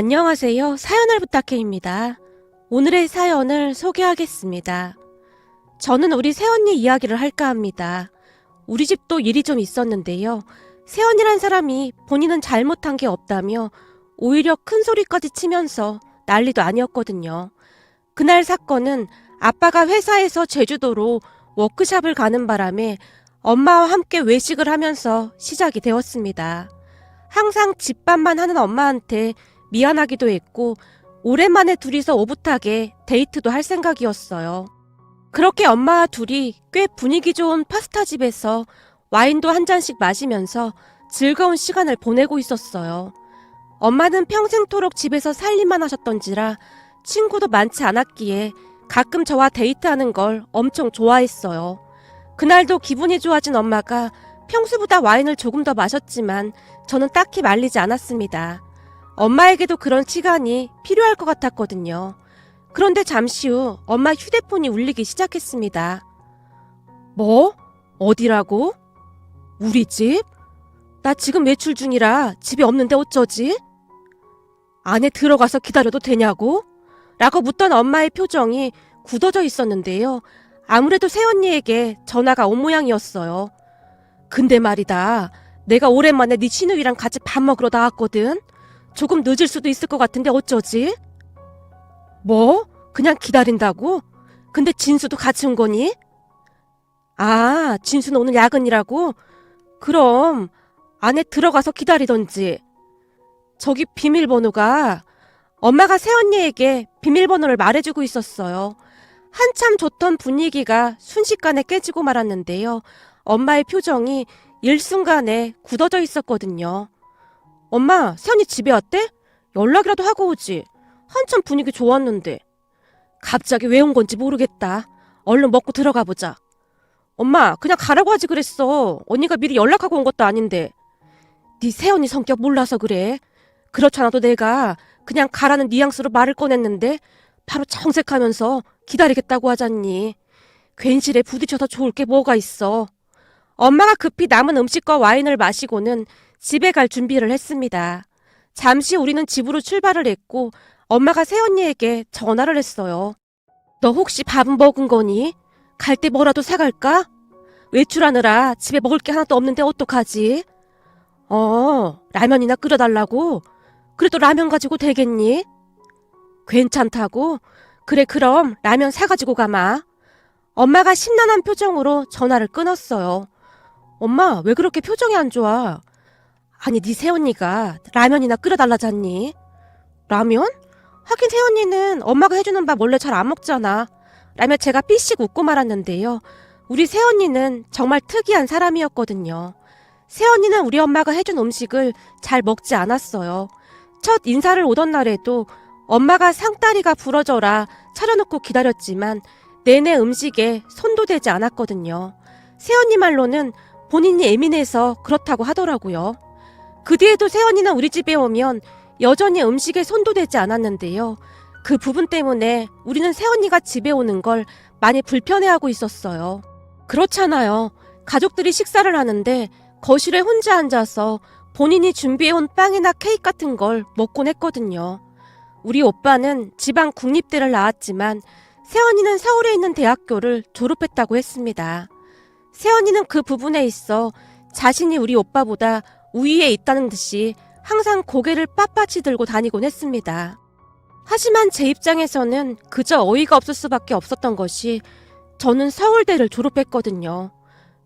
안녕하세요. 사연을 부탁해입니다. 오늘의 사연을 소개하겠습니다. 저는 우리 새언니 이야기를 할까 합니다. 우리 집도 일이 좀 있었는데요. 새언니란 사람이 본인은 잘못한 게 없다며 오히려 큰 소리까지 치면서 난리도 아니었거든요. 그날 사건은 아빠가 회사에서 제주도로 워크숍을 가는 바람에 엄마와 함께 외식을 하면서 시작이 되었습니다. 항상 집밥만 하는 엄마한테 미안하기도 했고 오랜만에 둘이서 오붓하게 데이트도 할 생각이었어요. 그렇게 엄마와 둘이 꽤 분위기 좋은 파스타 집에서 와인도 한 잔씩 마시면서 즐거운 시간을 보내고 있었어요. 엄마는 평생토록 집에서 살림만 하셨던지라 친구도 많지 않았기에 가끔 저와 데이트하는 걸 엄청 좋아했어요. 그날도 기분이 좋아진 엄마가 평소보다 와인을 조금 더 마셨지만 저는 딱히 말리지 않았습니다. 엄마에게도 그런 시간이 필요할 것 같았거든요. 그런데 잠시 후 엄마 휴대폰이 울리기 시작했습니다. 뭐? 어디라고? 우리 집? 나 지금 외출 중이라 집에 없는데 어쩌지? 안에 들어가서 기다려도 되냐고? 라고 묻던 엄마의 표정이 굳어져 있었는데요. 아무래도 새언니에게 전화가 온 모양이었어요. 근데 말이다. 내가 오랜만에 네 시누이랑 같이 밥 먹으러 나왔거든. 조금 늦을 수도 있을 것 같은데 어쩌지? 뭐? 그냥 기다린다고? 근데 진수도 같이 온 거니? 아, 진수는 오늘 야근이라고? 그럼 안에 들어가서 기다리던지. 저기 비밀번호가 엄마가 새언니에게 비밀번호를 말해주고 있었어요. 한참 좋던 분위기가 순식간에 깨지고 말았는데요. 엄마의 표정이 일순간에 굳어져 있었거든요. 엄마, 새언니 집에 왔대? 연락이라도 하고 오지. 한참 분위기 좋았는데. 갑자기 왜 온 건지 모르겠다. 얼른 먹고 들어가 보자. 엄마, 그냥 가라고 하지 그랬어. 언니가 미리 연락하고 온 것도 아닌데. 네 새언니 성격 몰라서 그래. 그렇지 않아도 내가 그냥 가라는 뉘앙스로 말을 꺼냈는데 바로 정색하면서 기다리겠다고 하잖니. 괜시레 부딪혀서 좋을 게 뭐가 있어. 엄마가 급히 남은 음식과 와인을 마시고는 집에 갈 준비를 했습니다. 잠시 우리는 집으로 출발을 했고 엄마가 새언니에게 전화를 했어요. 너 혹시 밥은 먹은 거니? 갈 때 뭐라도 사갈까? 외출하느라 집에 먹을 게 하나도 없는데 어떡하지? 라면이나 끓여달라고? 그래도 라면 가지고 되겠니? 괜찮다고? 그래 그럼 라면 사가지고 가마. 엄마가 심란한 표정으로 전화를 끊었어요. 엄마 왜 그렇게 표정이 안 좋아? 아니 네 새언니가 라면이나 끓여달라잖니. 라면? 하긴 새언니는 엄마가 해주는 밥 원래 잘 안 먹잖아. 라며 제가 삐씩 웃고 말았는데요. 우리 새언니는 정말 특이한 사람이었거든요. 새언니는 우리 엄마가 해준 음식을 잘 먹지 않았어요. 첫 인사를 오던 날에도 엄마가 상다리가 부러져라 차려놓고 기다렸지만 내내 음식에 손도 대지 않았거든요. 새언니 말로는 본인이 예민해서 그렇다고 하더라고요. 그 뒤에도 새언니는 우리 집에 오면 여전히 음식에 손도 대지 않았는데요. 그 부분 때문에 우리는 새언니가 집에 오는 걸 많이 불편해하고 있었어요. 그렇잖아요. 가족들이 식사를 하는데 거실에 혼자 앉아서 본인이 준비해온 빵이나 케이크 같은 걸 먹곤 했거든요. 우리 오빠는 지방 국립대를 나왔지만 새언니는 서울에 있는 대학교를 졸업했다고 했습니다. 새언니는 그 부분에 있어 자신이 우리 오빠보다 우위에 있다는 듯이 항상 고개를 빳빳이 들고 다니곤 했습니다. 하지만 제 입장에서는 그저 어이가 없을 수밖에 없었던 것이 저는 서울대를 졸업했거든요.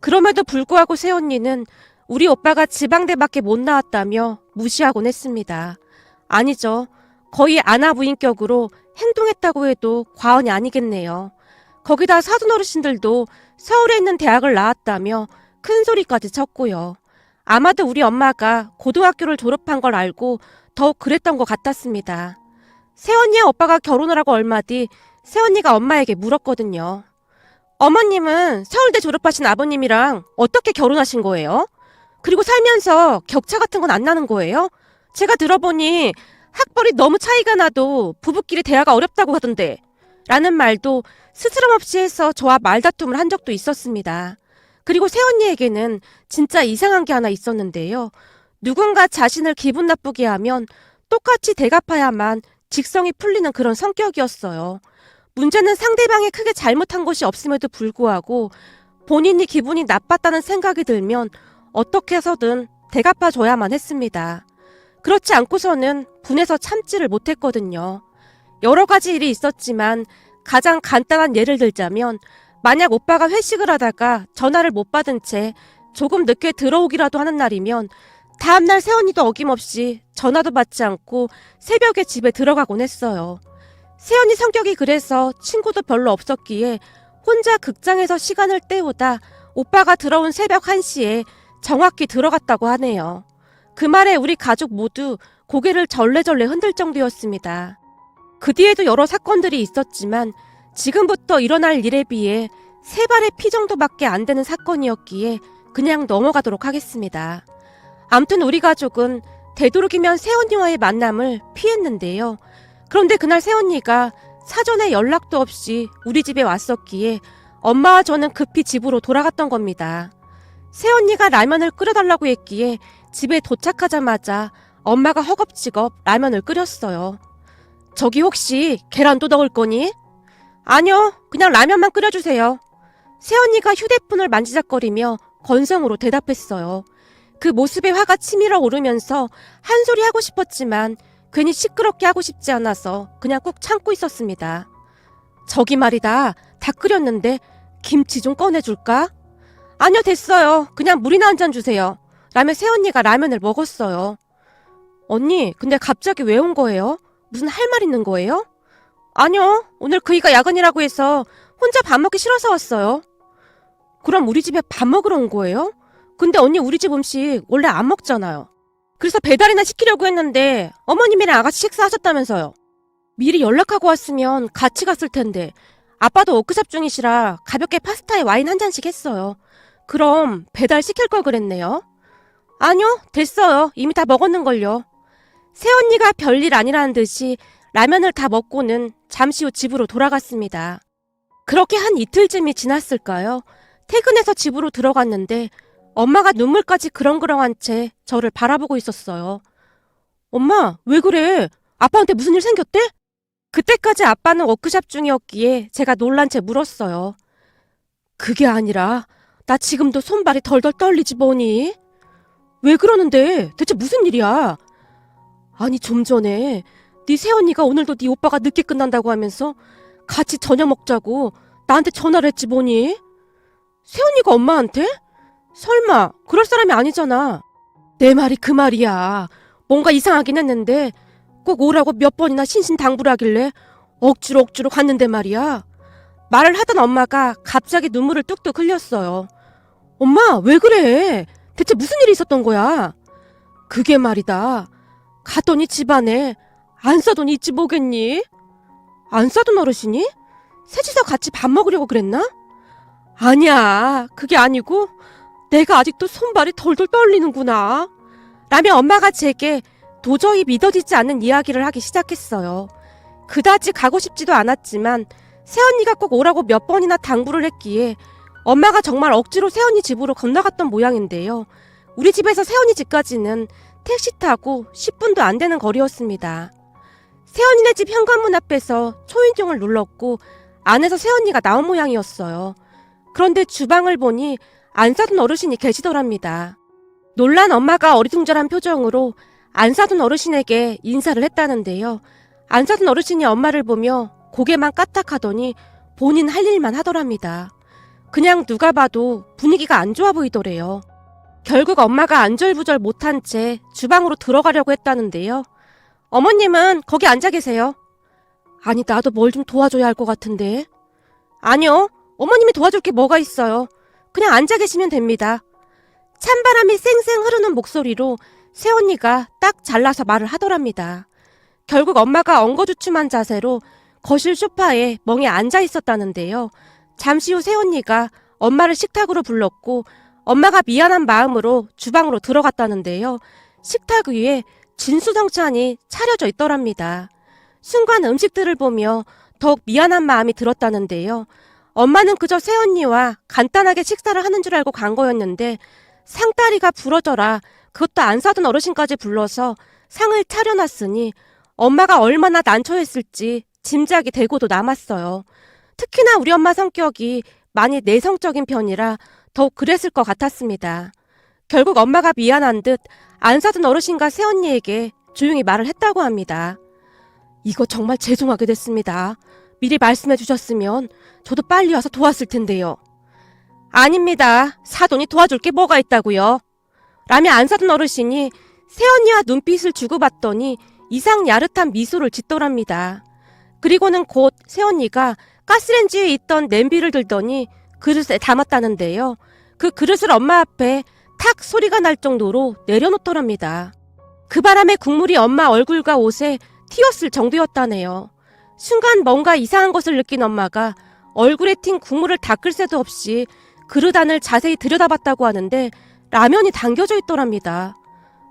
그럼에도 불구하고 새언니는 우리 오빠가 지방대밖에 못 나왔다며 무시하곤 했습니다. 아니죠. 거의 아나무인격으로 행동했다고 해도 과언이 아니겠네요. 거기다 사돈어르신들도 서울에 있는 대학을 나왔다며 큰 소리까지 쳤고요. 아마도 우리 엄마가 고등학교를 졸업한 걸 알고 더욱 그랬던 것 같았습니다. 새언니의 오빠가 결혼을 하고 얼마 뒤 새언니가 엄마에게 물었거든요. 어머님은 서울대 졸업하신 아버님이랑 어떻게 결혼하신 거예요? 그리고 살면서 격차 같은 건 안 나는 거예요? 제가 들어보니 학벌이 너무 차이가 나도 부부끼리 대화가 어렵다고 하던데 라는 말도 스스럼 없이 해서 저와 말다툼을 한 적도 있었습니다. 그리고 새언니에게는 진짜 이상한 게 하나 있었는데요. 누군가 자신을 기분 나쁘게 하면 똑같이 대갚아야만 직성이 풀리는 그런 성격이었어요. 문제는 상대방이 크게 잘못한 것이 없음에도 불구하고 본인이 기분이 나빴다는 생각이 들면 어떻게 해서든 대갚아줘야만 했습니다. 그렇지 않고서는 분해서 참지를 못했거든요. 여러 가지 일이 있었지만 가장 간단한 예를 들자면 만약 오빠가 회식을 하다가 전화를 못 받은 채 조금 늦게 들어오기라도 하는 날이면 다음날 세연이도 어김없이 전화도 받지 않고 새벽에 집에 들어가곤 했어요. 세연이 성격이 그래서 친구도 별로 없었기에 혼자 극장에서 시간을 때우다 오빠가 들어온 새벽 1시에 정확히 들어갔다고 하네요. 그 말에 우리 가족 모두 고개를 절레절레 흔들 정도였습니다. 그 뒤에도 여러 사건들이 있었지만 지금부터 일어날 일에 비해 3발의 피 정도밖에 안 되는 사건이었기에 그냥 넘어가도록 하겠습니다. 암튼 우리 가족은 되도록이면 새언니와의 만남을 피했는데요. 그런데 그날 새언니가 사전에 연락도 없이 우리 집에 왔었기에 엄마와 저는 급히 집으로 돌아갔던 겁니다. 새언니가 라면을 끓여달라고 했기에 집에 도착하자마자 엄마가 허겁지겁 라면을 끓였어요. 저기 혹시 계란도 넣을 거니? 아니요, 그냥 라면만 끓여주세요. 새언니가 휴대폰을 만지작거리며 건성으로 대답했어요. 그 모습에 화가 치밀어 오르면서 한 소리 하고 싶었지만 괜히 시끄럽게 하고 싶지 않아서 그냥 꾹 참고 있었습니다. 저기 말이다, 다 끓였는데 김치 좀 꺼내줄까? 아니요, 됐어요. 그냥 물이나 한 잔 주세요. 라며 새언니가 라면을 먹었어요. 언니, 근데 갑자기 왜 온 거예요? 무슨 할 말 있는 거예요? 아니요, 오늘 그이가 야근이라고 해서 혼자 밥 먹기 싫어서 왔어요. 그럼 우리 집에 밥 먹으러 온 거예요? 근데 언니 우리 집 음식 원래 안 먹잖아요. 그래서 배달이나 시키려고 했는데 어머님이랑 아가씨 식사하셨다면서요. 미리 연락하고 왔으면 같이 갔을 텐데 아빠도 워크숍 중이시라 가볍게 파스타에 와인 한 잔씩 했어요. 그럼 배달 시킬 걸 그랬네요. 아니요, 됐어요. 이미 다 먹었는걸요. 새언니가 별일 아니라는 듯이 라면을 다 먹고는 잠시 후 집으로 돌아갔습니다. 그렇게 한 이틀쯤이 지났을까요? 퇴근해서 집으로 들어갔는데 엄마가 눈물까지 그렁그렁한 채 저를 바라보고 있었어요. 엄마, 왜 그래? 아빠한테 무슨 일 생겼대? 그때까지 아빠는 워크숍 중이었기에 제가 놀란 채 물었어요. 그게 아니라 나 지금도 손발이 덜덜 떨리지 뭐니? 왜 그러는데? 대체 무슨 일이야? 아니 좀 전에 네 새언니가 오늘도 네 오빠가 늦게 끝난다고 하면서 같이 저녁 먹자고 나한테 전화를 했지 뭐니? 새언니가 엄마한테? 설마 그럴 사람이 아니잖아. 내 말이 그 말이야. 뭔가 이상하긴 했는데 꼭 오라고 몇 번이나 신신당부를 하길래 억지로 갔는데 말이야. 말을 하던 엄마가 갑자기 눈물을 뚝뚝 흘렸어요. 엄마, 왜 그래? 대체 무슨 일이 있었던 거야? 그게 말이다. 갔더니 집안에 안 싸돈 있지 뭐겠니? 안 싸돈 어르신이? 셋이서 같이 밥 먹으려고 그랬나? 아니야, 그게 아니고 내가 아직도 손발이 덜덜 떨리는구나. 라며 엄마가 제게 도저히 믿어지지 않는 이야기를 하기 시작했어요. 그다지 가고 싶지도 않았지만 새언니가 꼭 오라고 몇 번이나 당부를 했기에 엄마가 정말 억지로 새언니 집으로 건너갔던 모양인데요. 우리 집에서 새언니 집까지는 택시 타고 10분도 안 되는 거리였습니다. 새언니네 집 현관문 앞에서 초인종을 눌렀고 안에서 새언니가 나온 모양이었어요. 그런데 주방을 보니 안 사둔 어르신이 계시더랍니다. 놀란 엄마가 어리둥절한 표정으로 안 사둔 어르신에게 인사를 했다는데요. 안 사둔 어르신이 엄마를 보며 고개만 까딱하더니 본인 할 일만 하더랍니다. 그냥 누가 봐도 분위기가 안 좋아 보이더래요. 결국 엄마가 안절부절 못한 채 주방으로 들어가려고 했다는데요. 어머님은 거기 앉아 계세요. 아니 나도 뭘 좀 도와줘야 할 것 같은데. 아니요, 어머님이 도와줄 게 뭐가 있어요. 그냥 앉아 계시면 됩니다. 찬바람이 쌩쌩 흐르는 목소리로 새언니가 딱 잘라서 말을 하더랍니다. 결국 엄마가 엉거주춤한 자세로 거실 소파에 멍에 앉아 있었다는데요. 잠시 후 새언니가 엄마를 식탁으로 불렀고 엄마가 미안한 마음으로 주방으로 들어갔다는데요. 식탁 위에 진수성찬이 차려져 있더랍니다. 순간 음식들을 보며 더욱 미안한 마음이 들었다는데요. 엄마는 그저 새언니와 간단하게 식사를 하는 줄 알고 간 거였는데 상다리가 부러져라 그것도 안 사둔 어르신까지 불러서 상을 차려놨으니 엄마가 얼마나 난처했을지 짐작이 되고도 남았어요. 특히나 우리 엄마 성격이 많이 내성적인 편이라 더욱 그랬을 것 같았습니다. 결국 엄마가 미안한 듯 안 사둔 어르신과 새언니에게 조용히 말을 했다고 합니다. 이거 정말 죄송하게 됐습니다. 미리 말씀해 주셨으면 저도 빨리 와서 도왔을 텐데요. 아닙니다. 사돈이 도와줄 게 뭐가 있다고요. 라며 안 사둔 어르신이 새언니와 눈빛을 주고받더니 이상 야릇한 미소를 짓더랍니다. 그리고는 곧 새언니가 가스레인지에 있던 냄비를 들더니 그릇에 담았다는데요. 그 그릇을 엄마 앞에 탁 소리가 날 정도로 내려놓더랍니다. 그 바람에 국물이 엄마 얼굴과 옷에 튀었을 정도였다네요. 순간 뭔가 이상한 것을 느낀 엄마가 얼굴에 튄 국물을 닦을 새도 없이 그릇 안을 자세히 들여다봤다고 하는데 라면이 담겨져 있더랍니다.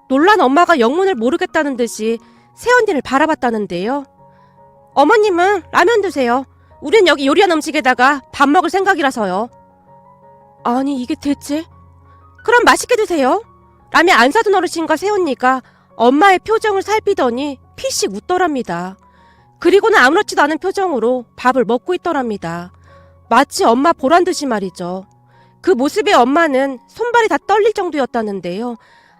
놀란 엄마가 영문을 모르겠다는 듯이 새언니를 바라봤다는데요. 어머님은 라면 드세요. 우린 여기 요리한 음식에다가 밥 먹을 생각이라서요. 아니 이게 대체? 그럼 맛있게 드세요. 라며 안 사둔 어르신과 새언니가 엄마의 표정을 살피더니 피식 웃더랍니다. 그리고는 아무렇지도 않은 표정으로 밥을 먹고 있더랍니다. 마치 엄마 보란 듯이 말이죠. 그 모습에 엄마는 손발이 다 떨릴 정도였다는데요.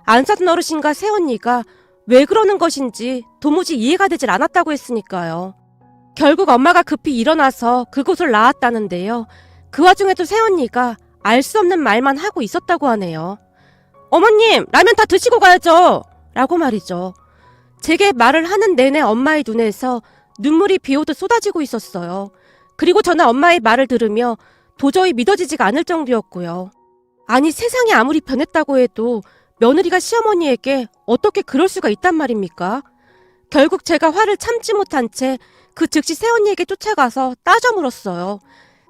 안 사둔 어르신과 새언니가 왜 그러는 것인지 도무지 이해가 되질 않았다고 했으니까요. 결국 엄마가 급히 일어나서 그곳을 나왔다는데요. 그 와중에도 새언니가 알 수 없는 말만 하고 있었다고 하네요. 어머님, 라면 다 드시고 가야죠. 라고 말이죠. 제게 말을 하는 내내 엄마의 눈에서 눈물이 비오듯 쏟아지고 있었어요. 그리고 저는 엄마의 말을 들으며 도저히 믿어지지가 않을 정도였고요. 아니 세상이 아무리 변했다고 해도 며느리가 시어머니에게 어떻게 그럴 수가 있단 말입니까? 결국 제가 화를 참지 못한 채 그 즉시 새언니에게 쫓아가서 따져 물었어요.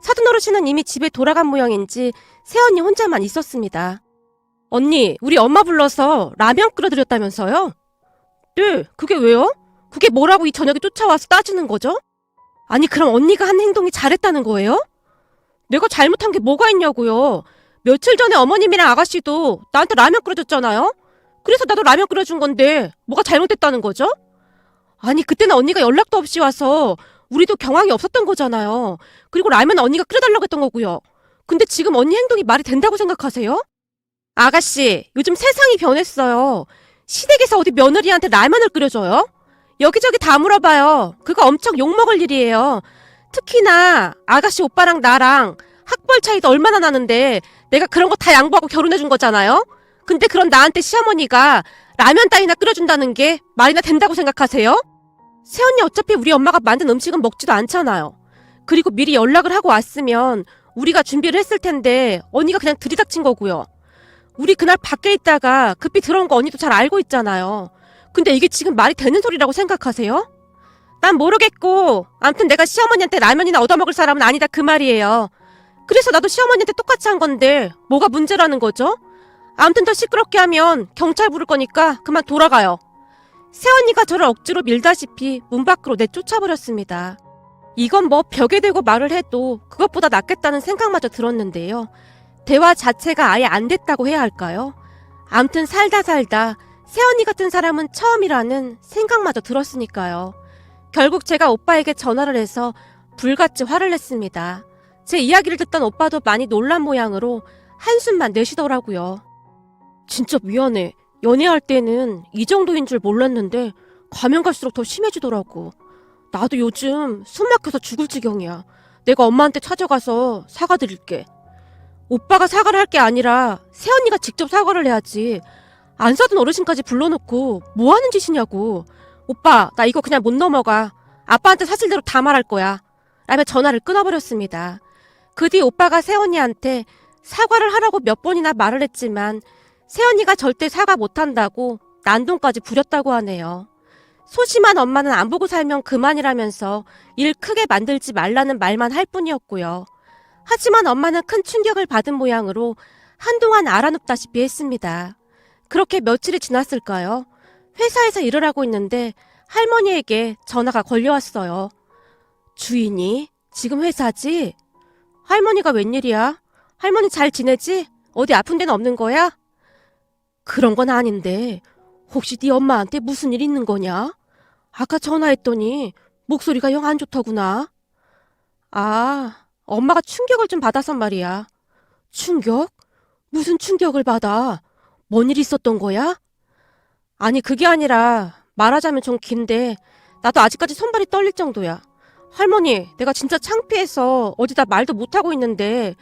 사돈 어르신은 이미 집에 돌아간 모양인지 새언니 혼자만 있었습니다. 언니, 우리 엄마 불러서 라면 끓여드렸다면서요? 네, 그게 왜요? 그게 뭐라고 이 저녁에 쫓아와서 따지는 거죠? 아니 그럼 언니가 한 행동이 잘했다는 거예요? 내가 잘못한 게 뭐가 있냐고요. 며칠 전에 어머님이랑 아가씨도 나한테 라면 끓여줬잖아요? 그래서 나도 라면 끓여준 건데 뭐가 잘못됐다는 거죠? 아니 그때는 언니가 연락도 없이 와서 우리도 경황이 없었던 거잖아요. 그리고 라면 언니가 끓여달라고 했던 거고요. 근데 지금 언니 행동이 말이 된다고 생각하세요? 아가씨, 요즘 세상이 변했어요. 시댁에서 어디 며느리한테 라면을 끓여줘요? 여기저기 다 물어봐요. 그거 엄청 욕먹을 일이에요. 특히나 아가씨 오빠랑 나랑 학벌 차이도 얼마나 나는데 내가 그런 거 다 양보하고 결혼해준 거잖아요? 근데 그런 나한테 시어머니가 라면 따위나 끓여준다는 게 말이나 된다고 생각하세요? 새언니 어차피 우리 엄마가 만든 음식은 먹지도 않잖아요. 그리고 미리 연락을 하고 왔으면 우리가 준비를 했을 텐데 언니가 그냥 들이닥친 거고요. 우리 그날 밖에 있다가 급히 들어온 거 언니도 잘 알고 있잖아요. 근데 이게 지금 말이 되는 소리라고 생각하세요? 난 모르겠고 암튼 내가 시어머니한테 라면이나 얻어먹을 사람은 아니다 그 말이에요. 그래서 나도 시어머니한테 똑같이 한 건데 뭐가 문제라는 거죠? 암튼 더 시끄럽게 하면 경찰 부를 거니까 그만 돌아가요. 새언니가 저를 억지로 밀다시피 문 밖으로 내쫓아버렸습니다. 이건 뭐 벽에 대고 말을 해도 그것보다 낫겠다는 생각마저 들었는데요. 대화 자체가 아예 안 됐다고 해야 할까요? 암튼 살다 새언니 같은 사람은 처음이라는 생각마저 들었으니까요. 결국 제가 오빠에게 전화를 해서 불같이 화를 냈습니다. 제 이야기를 듣던 오빠도 많이 놀란 모양으로 한숨만 내쉬더라고요. 진짜 미안해. 연애할 때는 이 정도인 줄 몰랐는데 가면 갈수록 더 심해지더라고. 나도 요즘 숨 막혀서 죽을 지경이야. 내가 엄마한테 찾아가서 사과드릴게. 오빠가 사과를 할 게 아니라 새언니가 직접 사과를 해야지. 안 사둔 어르신까지 불러놓고 뭐 하는 짓이냐고. 오빠, 나 이거 그냥 못 넘어가. 아빠한테 사실대로 다 말할 거야. 라며 전화를 끊어버렸습니다. 그 뒤 오빠가 새언니한테 사과를 하라고 몇 번이나 말을 했지만 새언니가 절대 사과 못한다고 난동까지 부렸다고 하네요. 소심한 엄마는 안 보고 살면 그만이라면서 일 크게 만들지 말라는 말만 할 뿐이었고요. 하지만 엄마는 큰 충격을 받은 모양으로 한동안 알아눕다시피 했습니다. 그렇게 며칠이 지났을까요? 회사에서 일을 하고 있는데 할머니에게 전화가 걸려왔어요. 주인이? 지금 회사지? 할머니가 웬일이야? 할머니 잘 지내지? 어디 아픈 데는 없는 거야? 그런 건 아닌데 혹시 네 엄마한테 무슨 일 있는 거냐? 아까 전화했더니 목소리가 영 안 좋더구나. 아, 엄마가 충격을 좀 받아서 말이야. 충격? 무슨 충격을 받아? 뭔 일 있었던 거야? 아니, 그게 아니라 말하자면 좀 긴데 나도 아직까지 손발이 떨릴 정도야. 할머니, 내가 진짜 창피해서 어디다 말도 못하고 있는데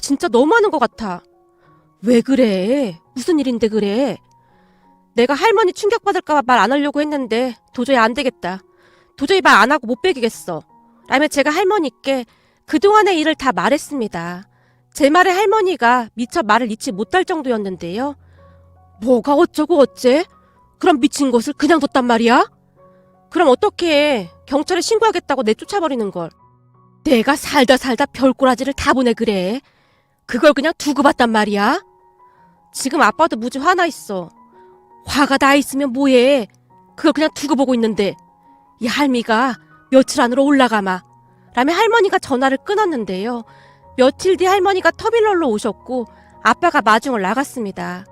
진짜 너무하는 것 같아. 왜 그래? 무슨 일인데 그래? 내가 할머니 충격받을까봐 말 안 하려고 했는데 도저히 안 되겠다. 도저히 말 안 하고 못 베기겠어. 라며 제가 할머니께 그동안의 일을 다 말했습니다. 제 말에 할머니가 미처 말을 잊지 못할 정도였는데요. 뭐가 어쩌고 어째? 그럼 미친 것을 그냥 뒀단 말이야? 그럼 어떻게 해? 경찰에 신고하겠다고 내쫓아버리는 걸. 내가 살다 별꼬라지를 다 보내 그래. 그걸 그냥 두고 봤단 말이야? 지금 아빠도 무지 화나 있어. 화가 나 있으면 뭐해? 그걸 그냥 두고 보고 있는데. 이 할미가 며칠 안으로 올라가마. 라며 할머니가 전화를 끊었는데요. 며칠 뒤 할머니가 터미널로 오셨고 아빠가 마중을 나갔습니다.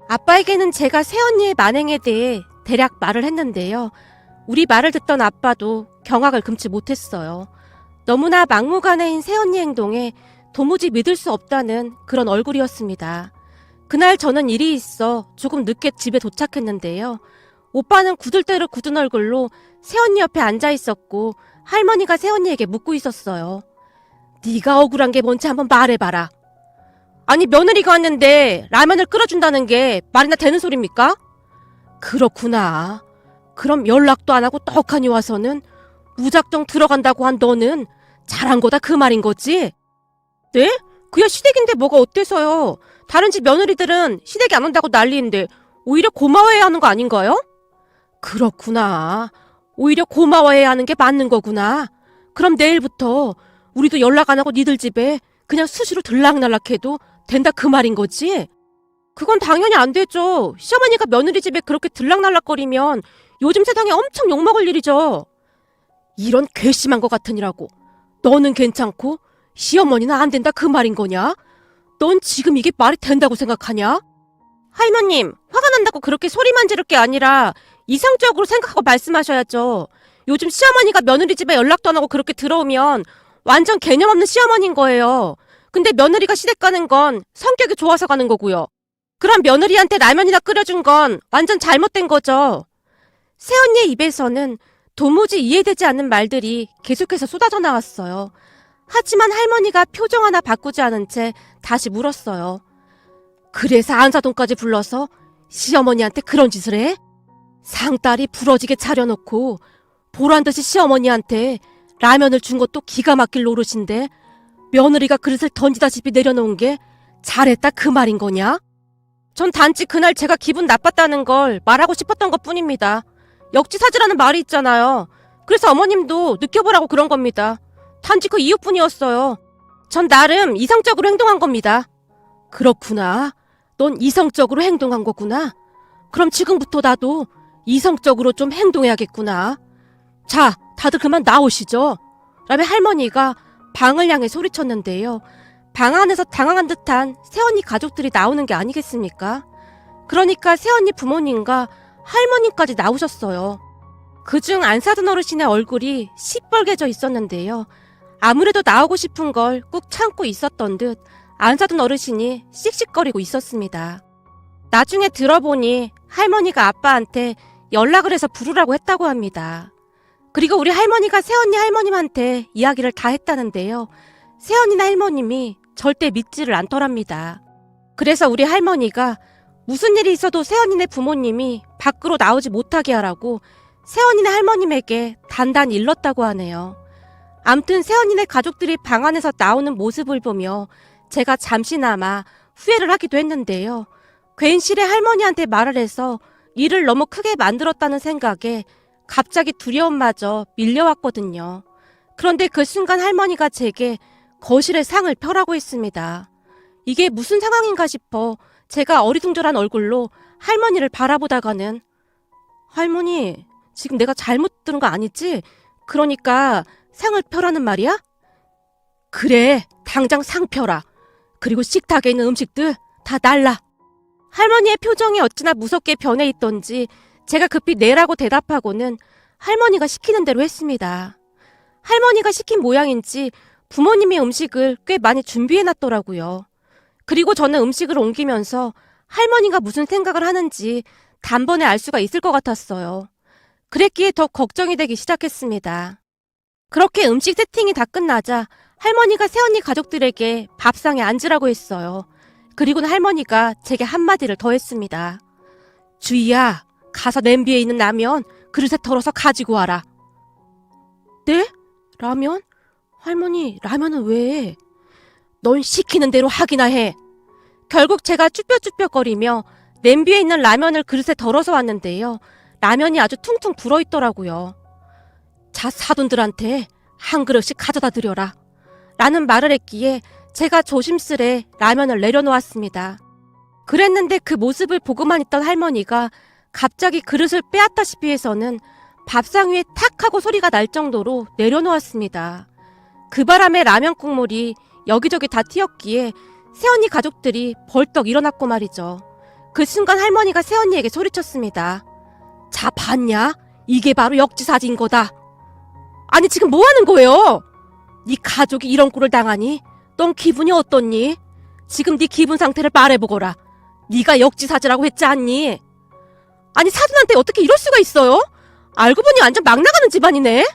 아빠에게는 제가 새언니의 만행에 대해 대략 말을 했는데요. 우리 말을 듣던 아빠도 경악을 금치 못했어요. 너무나 막무가내인 새언니 행동에 도무지 믿을 수 없다는 그런 얼굴이었습니다. 그날 저는 일이 있어 조금 늦게 집에 도착했는데요. 오빠는 굳을 굳은 얼굴로 새언니 옆에 앉아 있었고 할머니가 새언니에게 묻고 있었어요. 네가 억울한 게 뭔지 한번 말해봐라. 아니, 며느리가 왔는데 라면을 끓여준다는 게 말이나 되는 소리입니까? 그렇구나. 그럼 연락도 안 하고 떡하니 와서는 무작정 들어간다고 한 너는 잘한 거다 그 말인 거지? 네? 그야 시댁인데 뭐가 어때서요? 다른 집 며느리들은 시댁이 안 온다고 난리인데 오히려 고마워해야 하는 거 아닌가요? 그렇구나. 오히려 고마워해야 하는 게 맞는 거구나. 그럼 내일부터 우리도 연락 안 하고 니들 집에 그냥 수시로 들락날락해도 된다 그 말인 거지? 그건 당연히 안 되죠. 시어머니가 며느리 집에 그렇게 들락날락거리면 요즘 세상에 엄청 욕먹을 일이죠. 이런 괘씸한 것 같으니라고. 너는 괜찮고 시어머니는 안 된다 그 말인 거냐? 넌 지금 이게 말이 된다고 생각하냐? 할머님, 화가 난다고 그렇게 소리만 지를 게 아니라 이상적으로 생각하고 말씀하셔야죠. 요즘 시어머니가 며느리 집에 연락도 안 하고 그렇게 들어오면 완전 개념 없는 시어머니인 거예요. 근데 며느리가 시댁 가는 건 성격이 좋아서 가는 거고요. 그럼 며느리한테 라면이나 끓여준 건 완전 잘못된 거죠. 새언니의 입에서는 도무지 이해되지 않는 말들이 계속해서 쏟아져 나왔어요. 하지만 할머니가 표정 하나 바꾸지 않은 채 다시 물었어요. 그래서 안사돈까지 불러서 시어머니한테 그런 짓을 해? 상딸이 부러지게 차려놓고 보란듯이 시어머니한테 라면을 준 것도 기가 막힐 노릇인데 며느리가 그릇을 던지다시피 내려놓은 게 잘했다 그 말인 거냐? 전 단지 그날 제가 기분 나빴다는 걸 말하고 싶었던 것 뿐입니다. 역지사지라는 말이 있잖아요. 그래서 어머님도 느껴보라고 그런 겁니다. 단지 그 이유뿐이었어요. 전 나름 이성적으로 행동한 겁니다. 그렇구나. 넌 이성적으로 행동한 거구나. 그럼 지금부터 나도 이성적으로 좀 행동해야겠구나. 자, 다들 그만 나오시죠. 라며 할머니가 방을 향해 소리쳤는데요. 방 안에서 당황한 듯한 새언니 가족들이 나오는 게 아니겠습니까? 그러니까 새언니 부모님과 할머니까지 나오셨어요. 그중 안사돈 어르신의 얼굴이 시뻘개져 있었는데요. 아무래도 나오고 싶은 걸 꾹 참고 있었던 듯 안사돈 어르신이 씩씩거리고 있었습니다. 나중에 들어보니 할머니가 아빠한테 연락을 해서 부르라고 했다고 합니다. 그리고 우리 할머니가 새언니 할머님한테 이야기를 다 했다는데요. 새언니나 할머님이 절대 믿지를 않더랍니다. 그래서 우리 할머니가 무슨 일이 있어도 새언니네 부모님이 밖으로 나오지 못하게 하라고 새언니네 할머님에게 단단히 일렀다고 하네요. 암튼 새언니네 가족들이 방 안에서 나오는 모습을 보며 제가 잠시나마 후회를 하기도 했는데요. 괜시레 할머니한테 말을 해서 일을 너무 크게 만들었다는 생각에 갑자기 두려움마저 밀려왔거든요. 그런데 그 순간 할머니가 제게 거실에 상을 펴라고 했습니다. 이게 무슨 상황인가 싶어 제가 어리둥절한 얼굴로 할머니를 바라보다가는 할머니, 지금 내가 잘못 들은 거 아니지? 그러니까 상을 펴라는 말이야? 그래, 당장 상 펴라. 그리고 식탁에 있는 음식들 다 날라. 할머니의 표정이 어찌나 무섭게 변해 있던지 제가 급히 네라고 대답하고는 할머니가 시키는 대로 했습니다. 할머니가 시킨 모양인지 부모님의 음식을 꽤 많이 준비해놨더라고요. 그리고 저는 음식을 옮기면서 할머니가 무슨 생각을 하는지 단번에 알 수가 있을 것 같았어요. 그랬기에 더 걱정이 되기 시작했습니다. 그렇게 음식 세팅이 다 끝나자 할머니가 새언니 가족들에게 밥상에 앉으라고 했어요. 그리고는 할머니가 제게 한마디를 더 했습니다. 주희야, 가서 냄비에 있는 라면 그릇에 덜어서 가지고 와라. 네? 라면? 할머니, 라면은 왜? 넌 시키는 대로 하기나 해. 결국 제가 쭈뼛쭈뼛거리며 냄비에 있는 라면을 그릇에 덜어서 왔는데요. 라면이 아주 퉁퉁 불어있더라고요. 자, 사돈들한테 한 그릇씩 가져다 드려라. 라는 말을 했기에 제가 조심스레 라면을 내려놓았습니다. 그랬는데 그 모습을 보고만 있던 할머니가 갑자기 그릇을 빼앗다시피 해서는 밥상 위에 탁 하고 소리가 날 정도로 내려놓았습니다. 그 바람에 라면 국물이 여기저기 다 튀었기에 새언니 가족들이 벌떡 일어났고 말이죠. 그 순간 할머니가 새언니에게 소리쳤습니다. 자, 봤냐? 이게 바로 역지사지인 거다. 아니, 지금 뭐 하는 거예요? 네 가족이 이런 꼴을 당하니 넌 기분이 어떻니? 지금 네 기분 상태를 말해보거라. 네가 역지사지라고 했지 않니? 아니, 사돈한테 어떻게 이럴 수가 있어요? 알고 보니 완전 막 나가는 집안이네.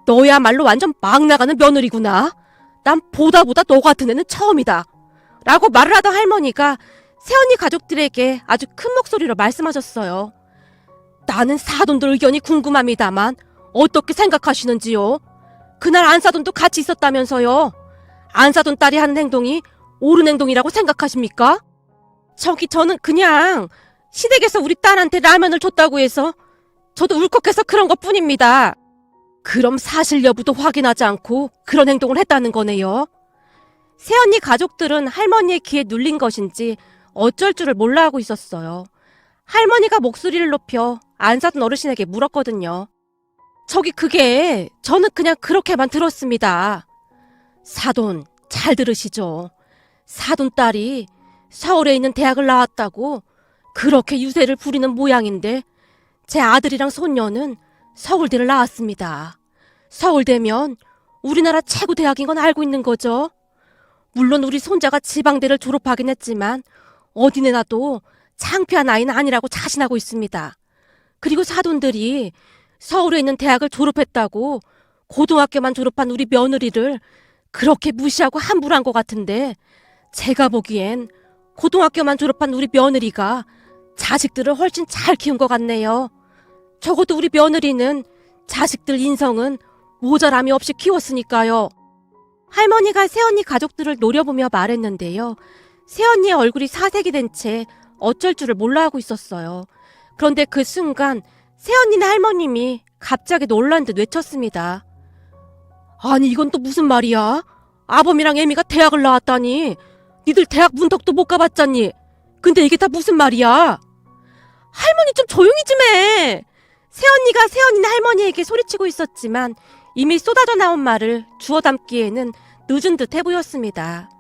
너야말로 완전 막 나가는 며느리구나. 난 보다 너 같은 애는 처음이다. 라고 말을 하던 할머니가 새언니 가족들에게 아주 큰 목소리로 말씀하셨어요. 나는 사돈들 의견이 궁금합니다만 어떻게 생각하시는지요? 그날 안사돈도 같이 있었다면서요. 안사돈 딸이 하는 행동이 옳은 행동이라고 생각하십니까? 저는 그냥 시댁에서 우리 딸한테 라면을 줬다고 해서 저도 울컥해서 그런 것뿐입니다. 그럼 사실 여부도 확인하지 않고 그런 행동을 했다는 거네요. 새언니 가족들은 할머니의 귀에 눌린 것인지 어쩔 줄을 몰라 하고 있었어요. 할머니가 목소리를 높여 안사돈 어르신에게 물었거든요. 그게 저는 그냥 그렇게만 들었습니다. 사돈, 잘 들으시죠? 사돈 딸이 서울에 있는 대학을 나왔다고 그렇게 유세를 부리는 모양인데 제 아들이랑 손녀는 서울대를 나왔습니다. 서울대면 우리나라 최고 대학인 건 알고 있는 거죠. 물론 우리 손자가 지방대를 졸업하긴 했지만 어디 내놔도 창피한 아이는 아니라고 자신하고 있습니다. 그리고 사돈들이 서울에 있는 대학을 졸업했다고 고등학교만 졸업한 우리 며느리를 그렇게 무시하고 함부로 한 것 같은데 제가 보기엔 고등학교만 졸업한 우리 며느리가 자식들을 훨씬 잘 키운 것 같네요. 적어도 우리 며느리는 자식들 인성은 모자람이 없이 키웠으니까요. 할머니가 새언니 가족들을 노려보며 말했는데요. 새언니의 얼굴이 사색이 된 채 어쩔 줄을 몰라 하고 있었어요. 그런데 그 순간 새언니네 할머님이 갑자기 놀란 듯 외쳤습니다. 아니, 이건 또 무슨 말이야? 아범이랑 애미가 대학을 나왔다니. 니들 대학 문턱도 못 가봤잖니. 근데 이게 다 무슨 말이야? 할머니 좀 조용히 좀 해. 새언니가 새언니네 할머니에게 소리치고 있었지만 이미 쏟아져 나온 말을 주워 담기에는 늦은 듯해 보였습니다.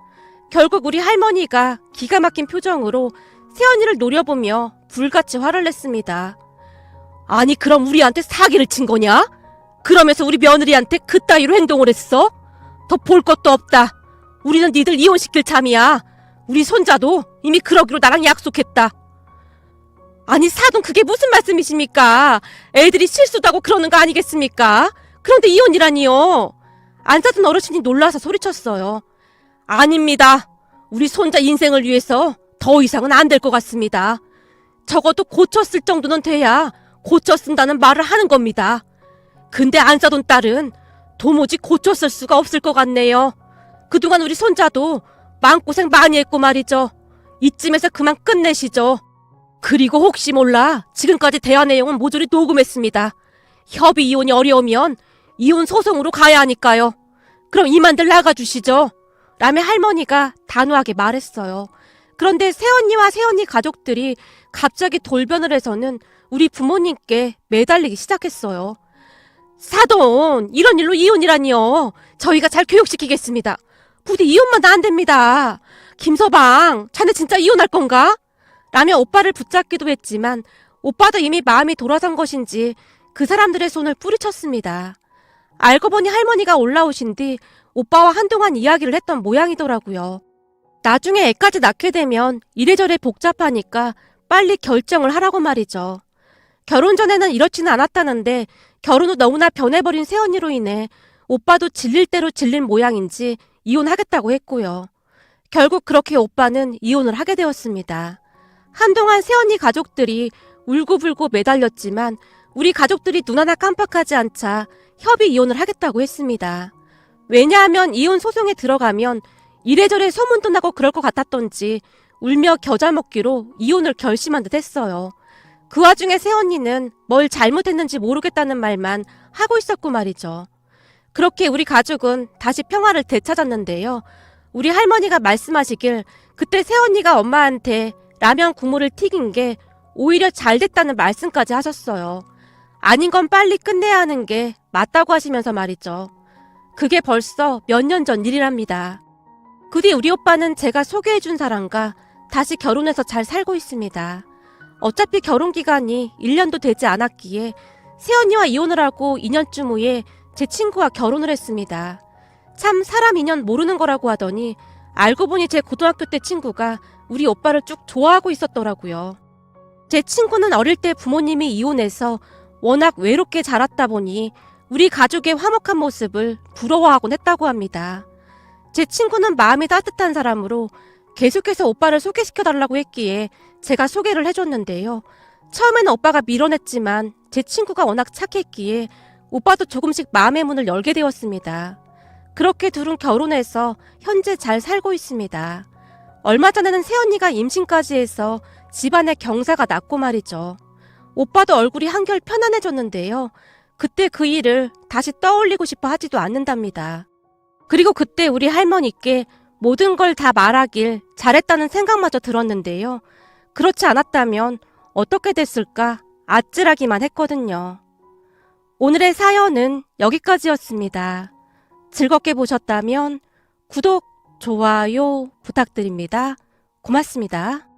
결국 우리 할머니가 기가 막힌 표정으로 새언니를 노려보며 불같이 화를 냈습니다. 아니, 그럼 우리한테 사기를 친 거냐? 그러면서 우리 며느리한테 그따위로 행동을 했어? 더 볼 것도 없다. 우리는 니들 이혼시킬 참이야. 우리 손자도 이미 그러기로 나랑 약속했다. 아니, 사돈, 그게 무슨 말씀이십니까? 애들이 실수도 하고 그러는 거 아니겠습니까? 그런데 이혼이라니요. 안사돈 어르신이 놀라서 소리쳤어요. 아닙니다. 우리 손자 인생을 위해서 더 이상은 안 될 것 같습니다. 적어도 고쳤을 정도는 돼야 고쳐 쓴다는 말을 하는 겁니다. 근데 안사돈 딸은 도무지 고쳤을 수가 없을 것 같네요. 그동안 우리 손자도 마음고생 많이 했고 말이죠. 이쯤에서 그만 끝내시죠. 그리고 혹시 몰라 지금까지 대화 내용은 모조리 녹음했습니다. 협의 이혼이 어려우면 이혼 소송으로 가야 하니까요. 그럼 이만들 나가주시죠. 라며 할머니가 단호하게 말했어요. 그런데 새언니와 새언니 가족들이 갑자기 돌변을 해서는 우리 부모님께 매달리기 시작했어요. 사돈, 이런 일로 이혼이라니요. 저희가 잘 교육시키겠습니다. 부디 이혼만 안 됩니다. 김서방, 자네 진짜 이혼할 건가? 라며 오빠를 붙잡기도 했지만 오빠도 이미 마음이 돌아선 것인지 그 사람들의 손을 뿌리쳤습니다. 알고 보니 할머니가 올라오신 뒤 오빠와 한동안 이야기를 했던 모양이더라고요. 나중에 애까지 낳게 되면 이래저래 복잡하니까 빨리 결정을 하라고 말이죠. 결혼 전에는 이렇지는 않았다는데 결혼 후 너무나 변해버린 새언니로 인해 오빠도 질릴 대로 질린 모양인지 이혼하겠다고 했고요. 결국 그렇게 오빠는 이혼을 하게 되었습니다. 한동안 새언니 가족들이 울고불고 매달렸지만 우리 가족들이 눈 하나 깜빡하지 않자 협의 이혼을 하겠다고 했습니다. 왜냐하면 이혼 소송에 들어가면 이래저래 소문도 나고 그럴 것 같았던지 울며 겨자 먹기로 이혼을 결심한 듯 했어요. 그 와중에 새언니는 뭘 잘못했는지 모르겠다는 말만 하고 있었고 말이죠. 그렇게 우리 가족은 다시 평화를 되찾았는데요. 우리 할머니가 말씀하시길 그때 새언니가 엄마한테 라면 국물을 튀긴 게 오히려 잘 됐다는 말씀까지 하셨어요. 아닌 건 빨리 끝내야 하는 게 맞다고 하시면서 말이죠. 그게 벌써 몇 년 전 일이랍니다. 그 뒤 우리 오빠는 제가 소개해준 사람과 다시 결혼해서 잘 살고 있습니다. 어차피 결혼 기간이 1년도 되지 않았기에 새언니와 이혼을 하고 2년쯤 후에 제 친구와 결혼을 했습니다. 참 사람 인연 모르는 거라고 하더니 알고 보니 제 고등학교 때 친구가 우리 오빠를 쭉 좋아하고 있었더라고요. 제 친구는 어릴 때 부모님이 이혼해서 워낙 외롭게 자랐다 보니 우리 가족의 화목한 모습을 부러워하곤 했다고 합니다. 제 친구는 마음이 따뜻한 사람으로 계속해서 오빠를 소개시켜달라고 했기에 제가 소개를 해줬는데요. 처음에는 오빠가 밀어냈지만 제 친구가 워낙 착했기에 오빠도 조금씩 마음의 문을 열게 되었습니다. 그렇게 둘은 결혼해서 현재 잘 살고 있습니다. 얼마 전에는 새언니가 임신까지 해서 집안에 경사가 났고 말이죠. 오빠도 얼굴이 한결 편안해졌는데요. 그때 그 일을 다시 떠올리고 싶어 하지도 않는답니다. 그리고 그때 우리 할머니께 모든 걸 다 말하길 잘했다는 생각마저 들었는데요. 그렇지 않았다면 어떻게 됐을까 아찔하기만 했거든요. 오늘의 사연은 여기까지였습니다. 즐겁게 보셨다면 구독, 좋아요 부탁드립니다. 고맙습니다.